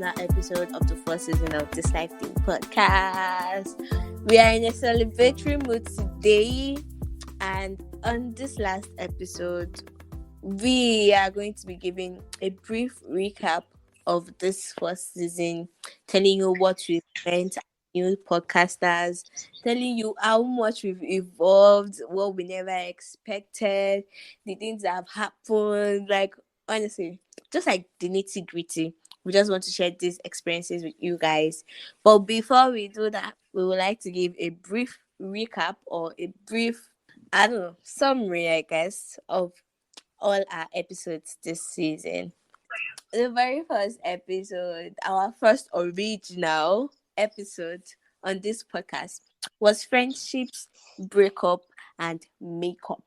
final episode of the first season of this Life Thing podcast. We are in a celebratory mood today, and on this last episode, we are going to be giving a brief recap of this first season, telling you what we've learned, new podcasters, telling you how much we've evolved, what we never expected, the things that have happened. Like, honestly, just like the nitty gritty. We just want to share these experiences with you guys. But before we do that, we would like to give a brief recap or a brief, summary, I guess, of all our episodes this season. The very first episode, our first original episode on this podcast, was friendships, breakup, and makeup.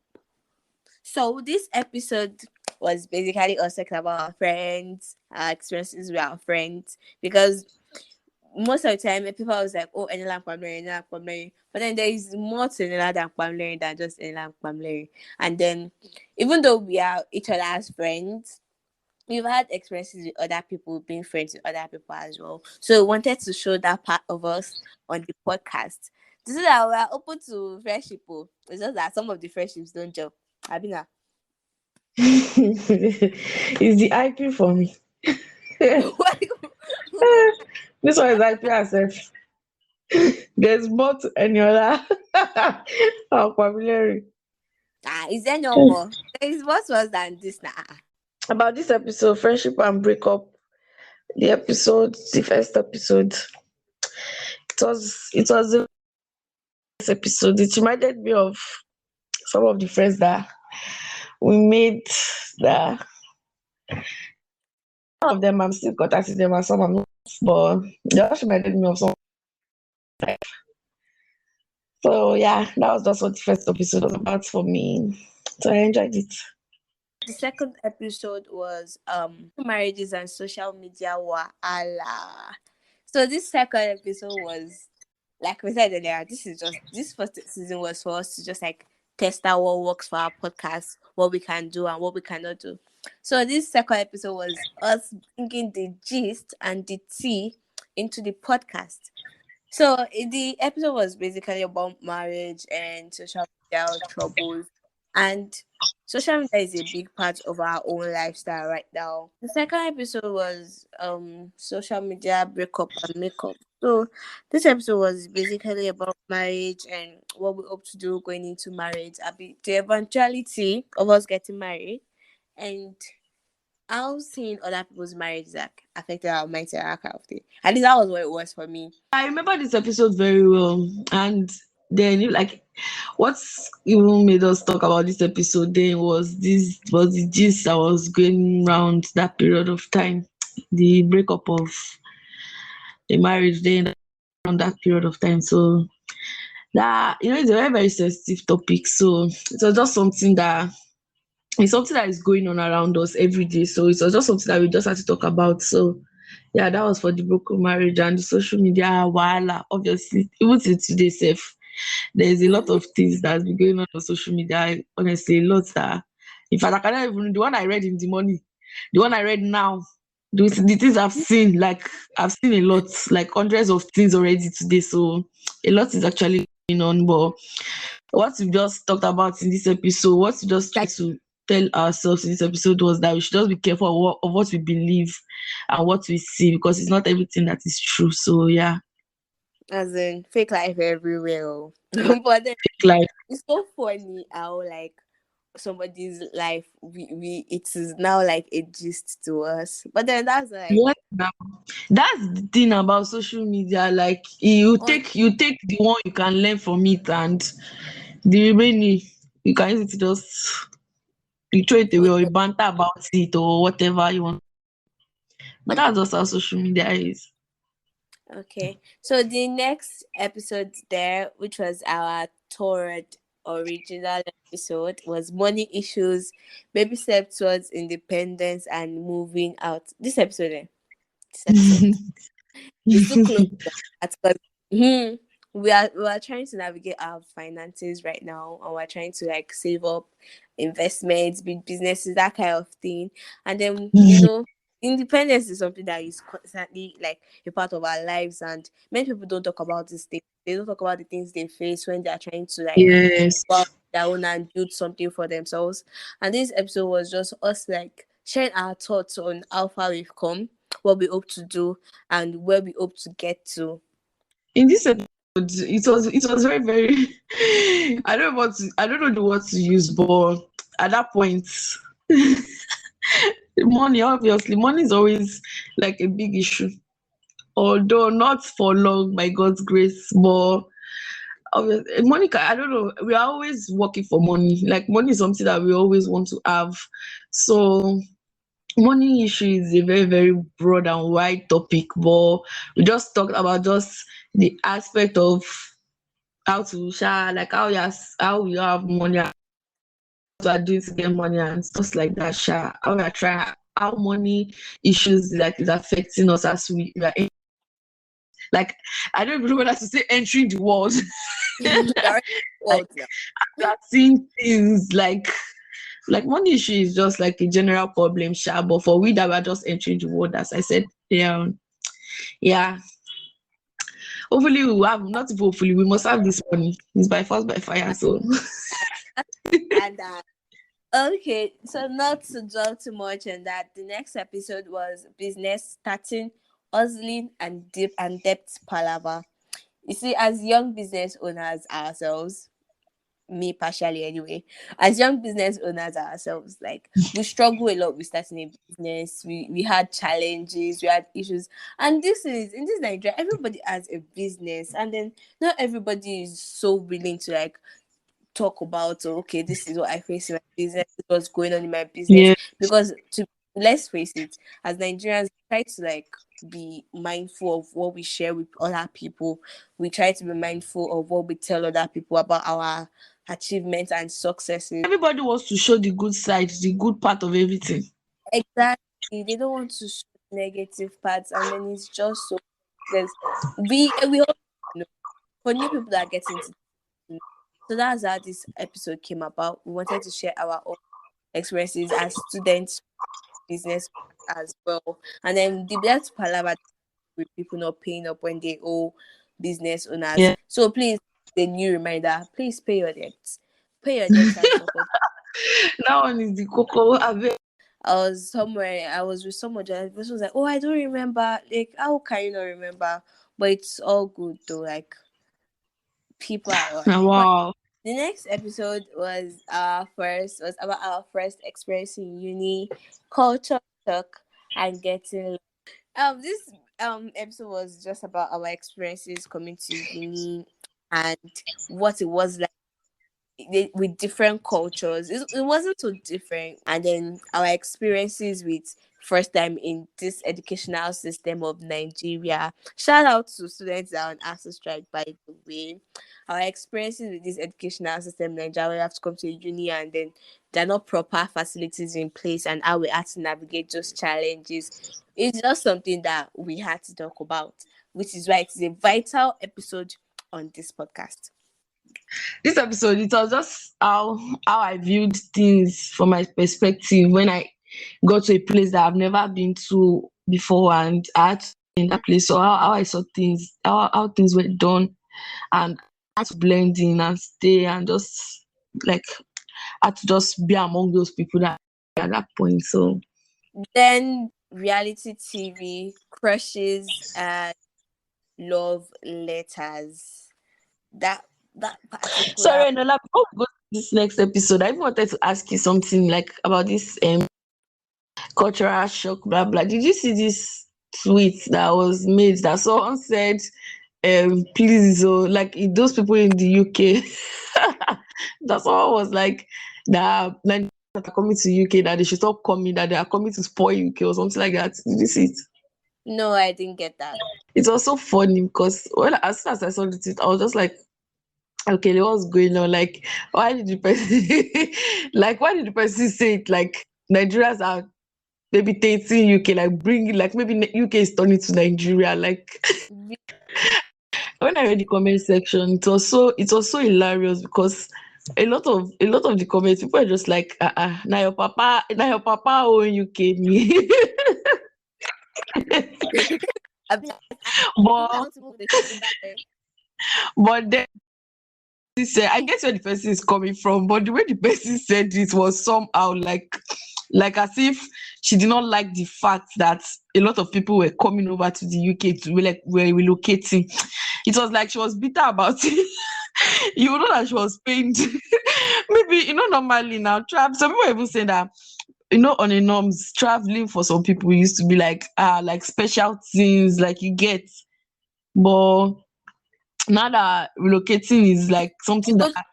So this episode was basically us talking about our friends, our experiences with our friends, because most of the time people was like, oh, Enela Kwamleri. But then there is more to Enela than Kwamleri than just Enela Kwamleri. And then even though we are each other's friends, we've had experiences with other people, being friends with other people as well. So we wanted to show that part of us on the podcast. This is that we are open to friendship. It's just that some of the friendships don't gel. Abina. It's the IP for me. This one is IP herself. There's more to any other vocabulary. Is there no more? There is much worse than this now. About this episode, friendship and breakup. The first episode. It was the first episode. It reminded me of some of the friends that we made. That some of them I'm still contacting them, and some I'm not. But they just reminded me of some. So yeah, that was just what the first episode was about for me. So I enjoyed it. The second episode was marriages and social media wahala. So this second episode was, like we said earlier, this first season was for us to just like test out what works for our podcast, what we can do and what we cannot do. So this second episode was us bringing the gist and the tea into the podcast. So the episode was basically about marriage and social media troubles, and social media is a big part of our own lifestyle right now. The second episode was social media breakup and makeup. So this episode was basically about marriage and what we hope to do going into marriage, the eventuality of us getting married, and how seeing other people's marriages like affected our mindset, that kind of thing. At least that was what it was for me. I remember this episode very well, and then what even made us talk about this episode then was the gist that was going around that period of time, the breakup of the marriage then around that period of time. So that it's a very very sensitive topic. So it was just something that it's something that is going on around us every day. So it was just something that we just had to talk about. So yeah, that was for the broken marriage and the social media wahala. Obviously, even till today, safe. There's a lot of things that's been going on social media. Honestly, a lot that, in fact, I cannot even. The one I read in the morning, the one I read now, the things I've seen, like I've seen a lot, like hundreds of things already today. So a lot is actually going on. But what we just talked about in this episode, what we just try to tell ourselves in this episode was that we should just be careful of what we believe and what we see, because it's not everything that is true. So yeah, As in fake life everywhere. But then like it's so funny how like somebody's life we it is now like a gist to us. But then that's like what now? That's the thing about social media. Like you take the one you can learn from it, and the remaining you can use it to just you throw it away or you banter about it or whatever you want. But that's just how social media is. okay. So the next episode there, which was our third original episode, was money issues, baby steps towards independence and moving out. This episode is too close to that because we are trying to navigate our finances right now, and we're trying to like save up investments, big businesses, that kind of thing. And then independence is something that is constantly like a part of our lives, and many people don't talk about these things. They don't talk about the things they face when they are trying to like Yes. go out on their own and build something for themselves. And this episode was just us like sharing our thoughts on how far we've come, what we hope to do, and where we hope to get to. In this episode, it was very very. I don't know the word to use, but at that point, money, obviously money is always like a big issue. Although not for long, by God's grace, but Monica, I don't know. We are always working for money. Like money is something that we always want to have. So money issue is a very very broad and wide topic, but we just talked about just the aspect of how to share, like how you have money, and what we are doing to get money and stuff like that. Share how we are trying, how money issues like is affecting us as we are like I don't even know whether to say entering the world. We are already Like old now. we are seeing things like money issue is just like a general problem, sha. But for we that were just entering the world, as I said, yeah, yeah. Hopefully we will have, not even hopefully, we must have this money. It's by force by fire. So And okay, so not to dwell too much on that, the next episode was business starting, hustling, and deep and depth palaver. You see, as young business owners ourselves, me partially anyway, as young business owners ourselves, like we struggle a lot with starting a business. We had challenges, we had issues, and this is in this Nigeria, everybody has a business, and then not everybody is so willing to like talk about, oh, okay, this is what I face in my business, this is what's going on in my business. yeah, Because to let's face it, as Nigerians, we try to like be mindful of what we share with other people. We try to be mindful of what we tell other people about our achievements and successes. everybody wants to show the good side, the good part of everything. Exactly. They don't want to show negative parts, and then it's just so because we all know for new people that get into. So that's how this episode came about. We wanted to share our own experiences as students, business as well. And then the best palaver with people not paying up when they owe business owners. Yeah. So please, the new reminder, please pay your debts. Pay your debts and support. That one is the cocoa. I was with someone, and the person was like, oh, I don't remember. Like, how can you not remember? But it's all good though. Like, people are alright. Wow. The next episode was about our first experience in uni, culture shock, and getting this episode was just about our experiences coming to uni and what it was like with different cultures. It wasn't so different. And then our experiences with first time in this educational system of Nigeria. Shout out to students that are on ASU strike, by the way. Our experiences with this educational system in Nigeria, where you have to come to a uni and then there are not proper facilities in place, and how we had to navigate those challenges. It's just something that we had to talk about, which is why it is a vital episode on this podcast. This episode, it was just how I viewed things from my perspective when I got to a place that I've never been to before, and I had to be in that place. So how I saw things, how things were done, and I had to blend in and stay and just like I had to just be among those people that at that point. So Then reality TV, crushes, and love letters. That that particular sorry, Enola, before we go to this next episode, I even wanted to ask you something like about this cultural shock, blah blah. Did you see this tweet that was made that someone said, please, oh, like those people in the UK, that someone was like, that Nigerians that are coming to UK, that they should stop coming, that they are coming to spoil UK or something like that. Did you see it? no, I didn't get that. It was so funny because as soon as I saw the tweet, I was just like, okay, what's going on? Like, why did the person, like, why did the person say it? Like, Nigerians are maybe dating UK, like bringing, like maybe UK is turning to Nigeria. Like, when I read the comment section, it was so hilarious because a lot of the comments, people are just like, now your papa own UK me. I'll be like, I but want to move the shopping back there. but then he said, I guess where the person is coming from, but the way the person said it was somehow like as if she did not like the fact that a lot of people were coming over to the UK to be like were relocating. It was like she was bitter about it. You know that she was pained. Maybe normally now some people even say that on a norms traveling for some people used to be like special things like you get, but now that relocating is like You something go that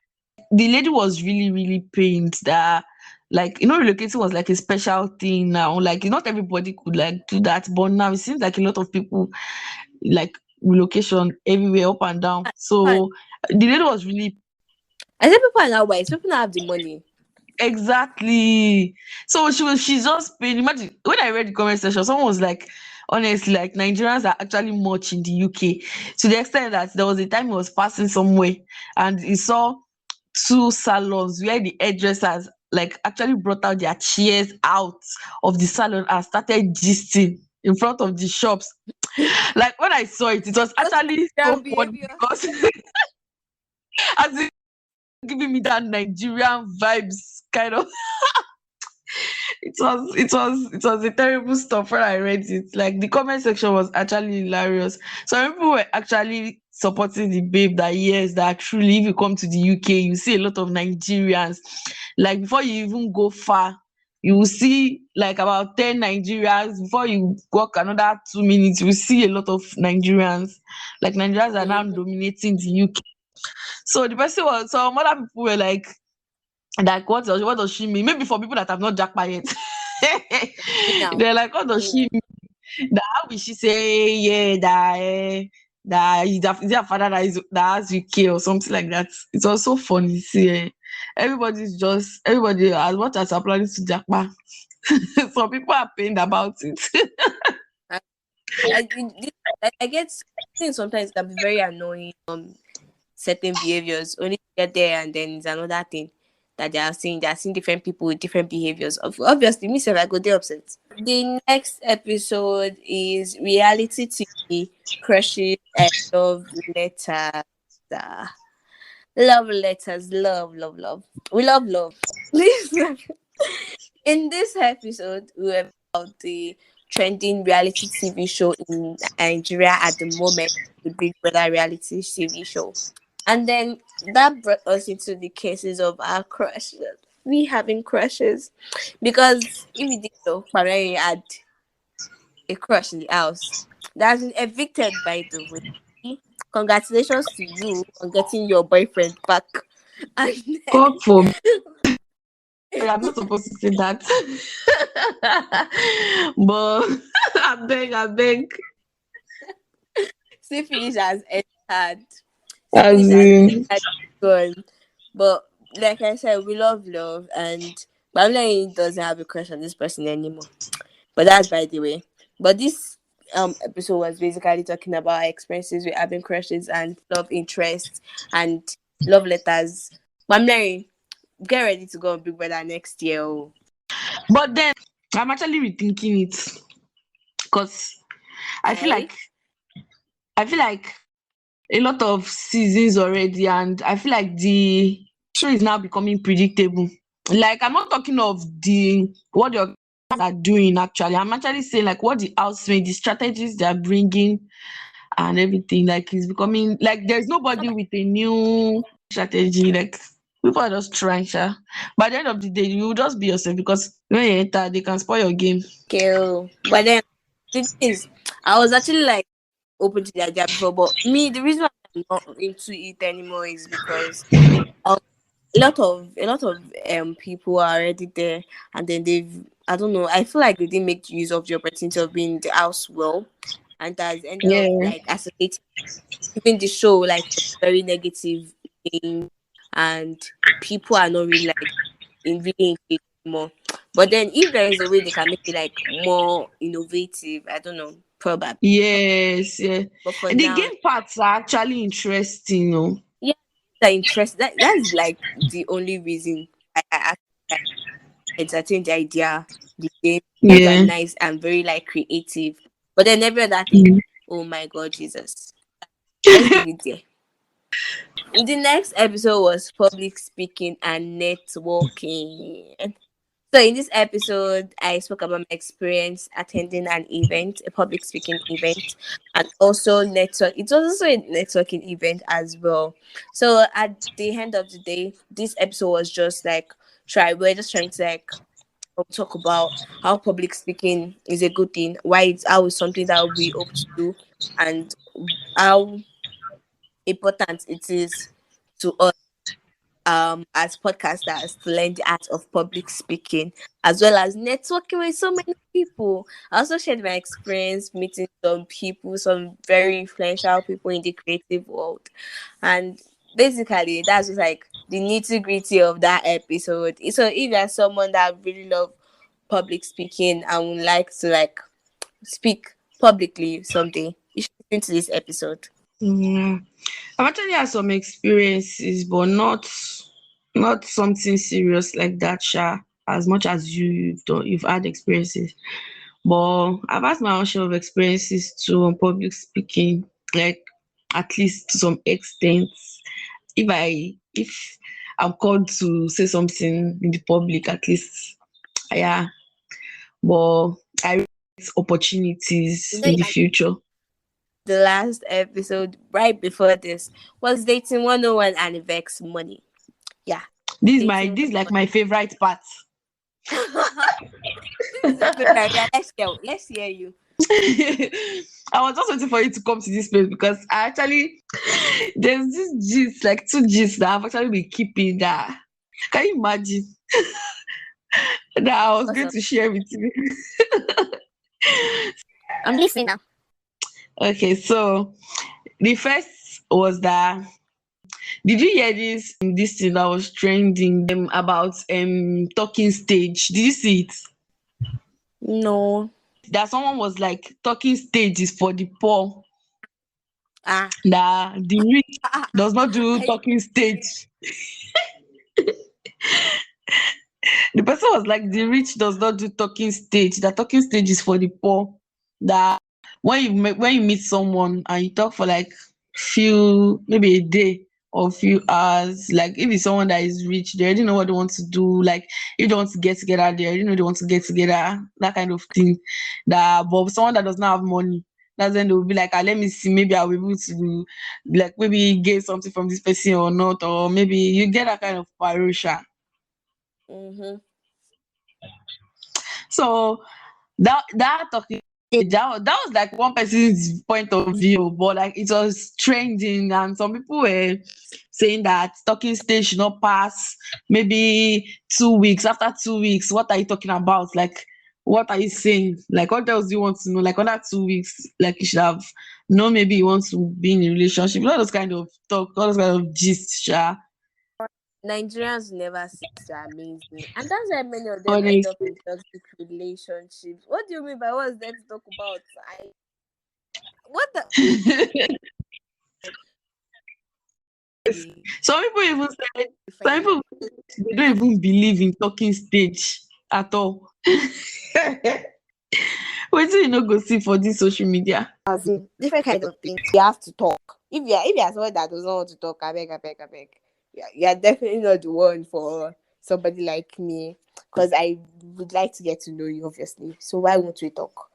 the lady was really really pained that like relocating was like a special thing now, like not everybody could like do that, but now it seems like a lot of people like relocation everywhere up and down, fine. so the lady was really I said people are now wise. People now have the money. exactly. So she's just paid. Imagine when I read the comment section, someone was like, honestly, like Nigerians are actually much in the UK to the extent that there was a time he was passing somewhere and he saw two salons where the hairdressers like actually brought out their chairs out of the salon and started gisting in front of the shops. Like when I saw it, it was Just actually so their funny behavior. because as it giving me that Nigerian vibes kind of. It was a terrible stuff when I read it. Like the comment section was actually hilarious. Some people were actually supporting the babe that yes, that truly if you come to the UK, you see a lot of Nigerians. Like before you even go far, you will see like about 10 Nigerians. Before you walk another 2 minutes, you will see a lot of Nigerians. Like Nigerians are now Mm-hmm. dominating the UK. So the person was some other people were like what does she mean? Maybe for people that have not jackpot yet. Me now. They're like, what does she mean? That how will she say yeah that is their father that has UK or something like that? It's also funny. See, everybody as much as are planning to jackpot. Some people are pained about it. I, I get things sometimes can be very annoying. Certain behaviors only to get there, and then it's another thing that they are seeing. They are seeing different people with different behaviors. Obviously, me self, I go there upset. The next episode is reality TV crushes and love letters. Ah, love letters, love. We love love. In this episode, we were about the trending reality TV show in Nigeria at the moment, the Big Brother reality TV show. And then that brought us into the cases of our crushes. We having crushes. Because if you did so, Pamela had a crush in the house that has been evicted, by the way. Congratulations to you on getting your boyfriend back. And then, God for I'm not supposed to say that. But I beg. see finish as entered. See finish As as in, entered gone. But like I said, we love love, and Pamela doesn't have a crush on this person anymore. But that's by the way. But this episode was basically talking about our experiences with having crushes and love interests and love letters. But I'm like, get ready to go on Big Brother next year. Oh. but then I'm actually rethinking it because I feel I like I feel like a lot of seasons already, and I feel like the show is now becoming predictable. Like I'm not talking of the what your characters are doing actually. I'm actually saying like what the housemates, the strategies they are bringing, and everything. Like it's becoming like there's nobody with a new strategy. Like people are just trying. Sha. By the end of the day, you will just be yourself because when you enter, they can spoil your game. kill. But then the thing is, I was actually like open to the idea before, but me the reason why I'm not into it anymore is because um, a lot of people are already there, and then they've I don't know. I feel like they didn't make use of the opportunity of being in the house well, and that has ended up Yeah. like associating giving the show like a very negative thing, and people are not really like in really engaged anymore. But then if there is a way they can make it like more innovative, I don't know, probably. Yes, yeah. But for The now, game parts are actually interesting, yeah, the interest that's like the only reason I actually entertain the idea. The games are Yeah. nice and very like creative. But then every other thing, Mm. oh my God, Jesus. Let's leave it there. The next episode was public speaking and networking. So in this episode, I spoke about my experience attending an event, a public speaking event, and also network. It was also a networking event as well. So at the end of the day, this episode was just like we're just trying to like talk about how public speaking is a good thing, why it's something that we hope to do, and how important it is to us as podcasters to learn the art of public speaking as well as networking with so many people. I also shared my experience meeting some people, some very influential people in the creative world. And basically that's just like the nitty gritty of that episode. So if you're someone that really love public speaking and would like to like speak publicly someday, you should listen to this episode. Yeah. I've actually had some experiences, but not something serious like that, Sha. As much as you've had experiences. But I've had my own share of experiences too on public speaking, like at least to some extent. If I'm called to say something in the public, at least yeah. But I get You opportunities know, in the future. the last episode right before this was dating 101 and Vex money. Yeah, dating This is like my favorite part. 101. This is your favorite. Yeah, let's hear you. I was just waiting for you to come to this place because I actually there's this gist, like two gists that I've actually been keeping that. Can you imagine that I was What's going up? to share with you? I'm listening now. Okay, so the first was that did you hear this thing that was trending about talking stage? Did you see it? No. That someone was like talking stage is for the poor, Ah. that the rich does not do I talking stage. The person was like, the rich does not do talking stage. That talking stage is for the poor. That when you meet someone and you talk for like maybe a day or few hours, like if it's someone that is rich, they already know what they want to do. Like if they want to get together, they already know they want to get together. That kind of thing. But someone that does not have money, that's when they will be like, let me see, maybe I'll be able to like maybe get something from this person or not, or maybe you get that kind of parosha. mm-hmm. So that talking stage, that was like one person's point of view, but like it was trending, and some people were saying that talking stage should not pass maybe 2 weeks. After 2 weeks, what are you talking about? Like, what are you saying? Like, what else do you want to know? Like, under 2 weeks, like you should have known maybe you want to be in a relationship. All those kind of talk, all those kind of gist, sha. Nigerians never cease to amaze me, and that's why many of them end up Honestly. in toxic relationships. What do you mean by what's there to talk about? What the Some people even said some fine. people they don't even believe in talking stage at all. Wetin you no go see for this social media? As in different kind of things. You have to talk. If you're someone that does not want to talk, I beg. Yeah, you're definitely not the one for somebody like me. Because I would like to get to know you, obviously. So why won't we talk?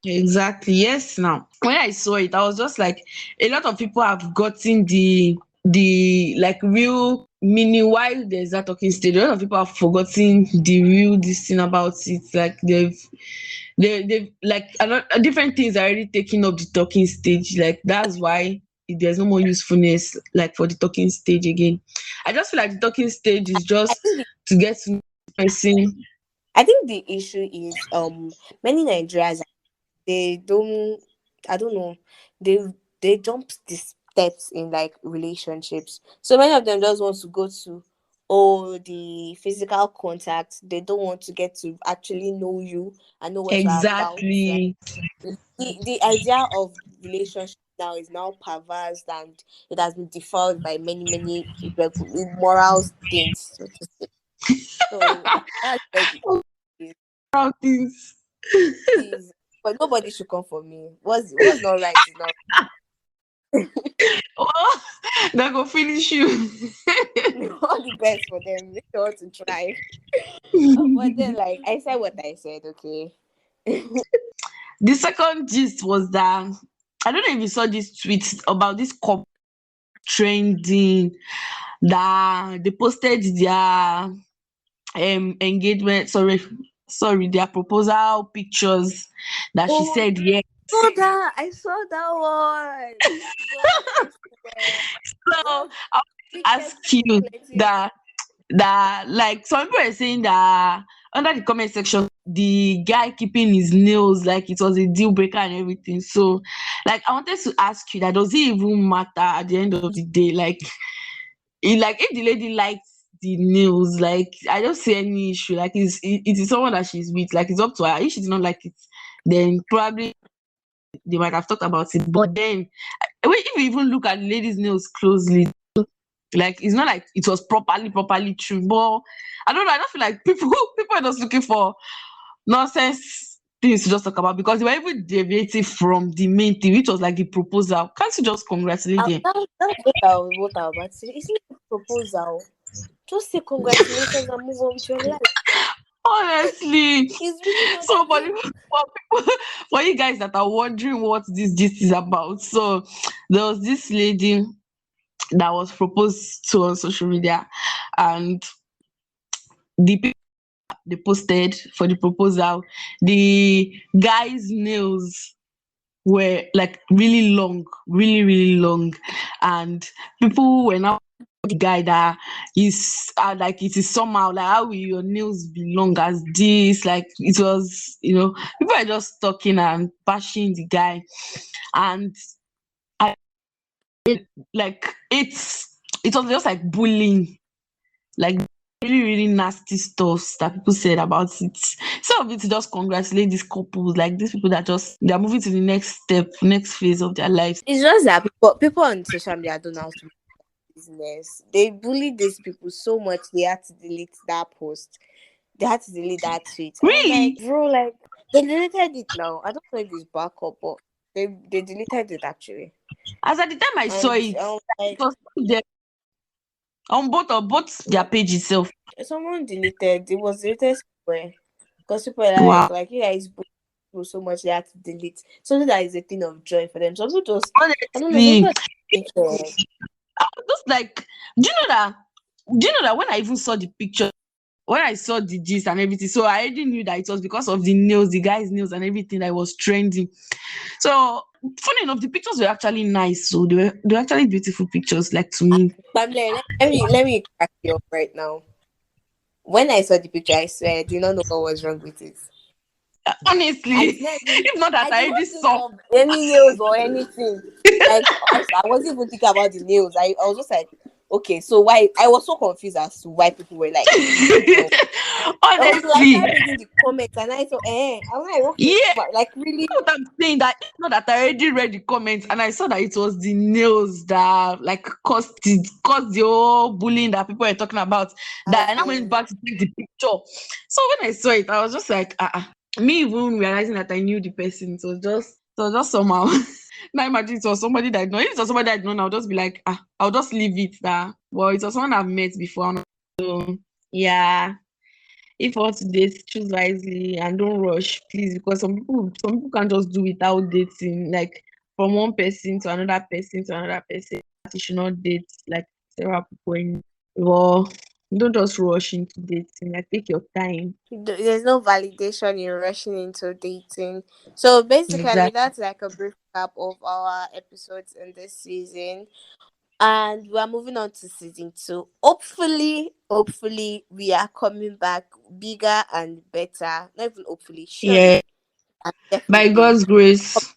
Exactly. Yes. Now, when I saw it, I was just like, a lot of people have gotten the like real meaning why there's that talking stage. A lot of people have forgotten the real this thing about it. Like they've like different things are already taking up the talking stage. Like that's why there's no more usefulness like for the talking stage again. I just feel like the talking stage is I just think the, to get to know the person. I think the issue is many Nigerians, they don't, I don't know, they they jump the steps in like relationships. So many of them just want to go to the physical contact. They don't want to get to actually know you and know what you're about. Like Exactly. the idea of relationship now is now perverse, and it has been defiled by many immoral things, so to say. So that's where the Proud things. is. but nobody should come for me. What's not right is not Oh, that go finish you. all the best for them. They want to try. But then, like, I said what I said, okay? The second gist was that I don't know if you saw this tweet about this couple trending, that they posted their engagement, sorry, their proposal pictures, that she Oh, said yes. I saw that one. God, I swear. So That's I wicked ask you plenty. that like some people are saying that under the comment section, the guy keeping his nails like it was a deal breaker and everything. So like I wanted to ask you that, does it even matter at the end of the day? Like if the lady likes the nails, like I don't see any issue. Like it is someone that she's with, like it's up to her. If she did not like it, then probably they might have talked about it. But then if you even look at the lady's nails closely, like it's not like it was properly trimmed. But I don't know, I don't feel like people are just looking for nonsense things to just talk about, because they were even deviating from the main thing, which was like the proposal. Can't you just congratulate them? That's what I was about to say. It's not a proposal. Just say congratulations and move on with your life. Honestly. It's really not So that for, deep. the, for people, for you guys that are wondering what this gist is about, so there was this lady that was proposed to on social media, and the people they posted for the proposal, the guy's nails were like really long, really long, and people were now the guy that is like it is somehow like, how will your nails be long as this? Like it was, people are just talking and bashing the guy, and I like it was just like bullying, like really nasty stuff that people said about it. Some of it to just congratulate these couples, like these people that just they're moving to the next step, next phase of their lives. It's just that people on social media don't know how to do business. They bully these people so much they had to delete that post. They had to delete that tweet. And I'm like, Really? bro, like they deleted it now. I don't know if it's back up, but they deleted it actually. As at the time I saw And it, it like was still there on both their page itself. someone deleted it was deleted somewhere because people are Wow. like yeah, it's bullying people so much they had to delete something that is a thing of joy for them. Some people just I don't know, some Honestly, people picture. I was just like, do you know that? Do you know that when I even saw the picture, when I saw the gist and everything, so I already knew that it was because of the nails, the guy's nails and everything that was trending. So funny enough, the pictures were actually nice. So they were actually beautiful pictures, like to me. But let me crack you up right now. When I saw the picture, I swear I did not know what was wrong with it. I Honestly, did not even if not that I I did already not think saw. of any nails or anything. Like I wasn't even thinking about the nails. I was just like, okay, so why I was so confused as to why people were like deleting nails. Also, I Honestly, started reading the comments and I thought, I was like, okay, yeah. but like really, What I'm saying, that it's not that I already read the comments and I saw that it was the nails that like caused the whole bullying that people were talking about. That as I now went in, back to take the picture. So when I saw it, I was just like, me even realizing that I knew the person, it was just somehow. Now imagine it was somebody that I know. If it was somebody I know, I'll just be like, I'll just leave it that. Well, it was someone I've met before. So yeah. If you want to date, choose wisely and don't rush, please, because some people can't just do without dating, like from one person to another person to another person. You should not date like several people. Well, don't just rush into dating. Like take your time. there's no validation in rushing into dating. So basically, Exactly. that's like a brief recap of our episodes in this season. And we are moving on to season 2. Hopefully we are coming back bigger and better. Not even hopefully, Yeah. surely and By definitely. God's grace.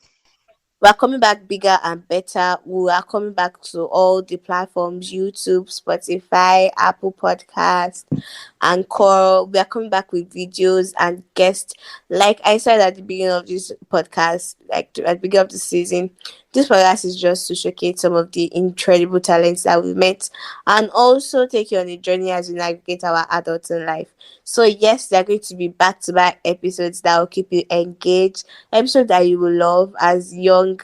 We are coming back bigger and better. We are coming back to all the platforms: YouTube, Spotify, Apple Podcast, Anchor. We are coming back with videos and guests. Like I said at the beginning of this podcast, at the beginning of the season, this podcast is just to showcase some of the incredible talents that we met and also take you on a journey as we navigate our adulting life. So yes, there are going to be back-to-back episodes that will keep you engaged, episodes that you will love as young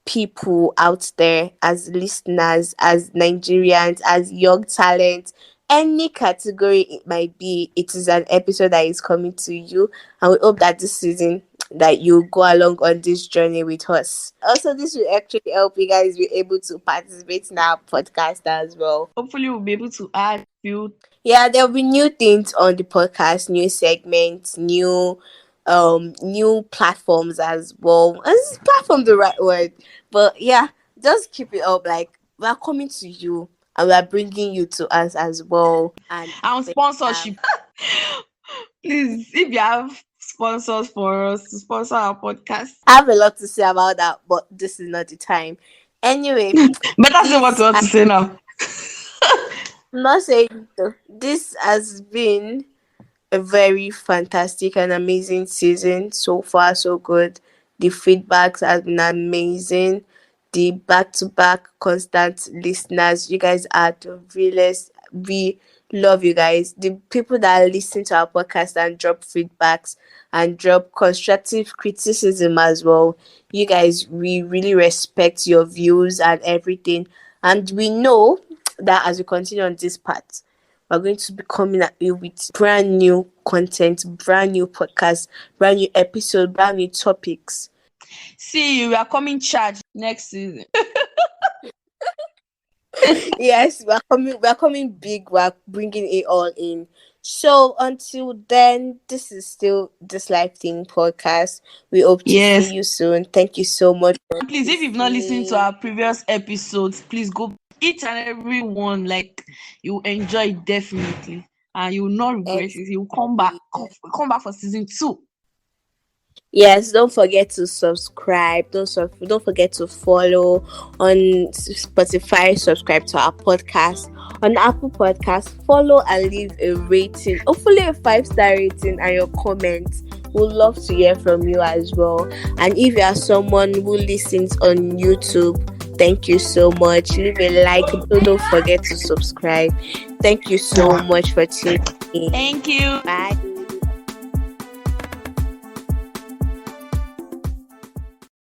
people out there, as listeners, as Nigerians, as young talent, any category it might be. It is an episode that is coming to you, and we hope that this season that you go along on this journey with us. Also, this will actually help you guys be able to participate in our podcast as well. Hopefully, we'll be able to add few. Yeah, there'll be new things on the podcast, new segments, new platforms as well. Is platform the right word? But yeah, just keep it up. Like, we are coming to you and we are bringing you to us as well. And Sponsorship. Please, if you have sponsors for us to sponsor our podcast, I have a lot to say about that, but this is not the time. Anyway, better say what you want to say now. I'm not saying though. This has been a very fantastic and amazing season. So far, so good. The feedbacks have been amazing. The back to back constant listeners, you guys are the realest. We love you guys. The people that listen to our podcast and drop feedbacks and drop constructive criticism as well. You guys, we really respect your views and everything. And we know that as we continue on this path, we're going to be coming at you with brand new content, brand new podcast, brand new episode, brand new topics. See you. We are coming charged next season. Yes, we're coming big. We're bringing it all in. So until then, this is still This Life Thing podcast. We hope to see you soon. Thank you so much. Please, if you've not listened to our previous episodes, please go each and every one. Like, you enjoy it definitely, and you will not regret it. You will come back for season 2. Yes, don't forget to subscribe. Don't forget to follow on Spotify. Subscribe to our podcast on Apple Podcast. Follow and leave a rating. Hopefully a 5-star rating and your comments. We'd love to hear from you as well. And if you are someone who listens on YouTube, thank you so much. Leave a like. Don't forget to subscribe. Thank you so much for tuning in. Thank you. Bye.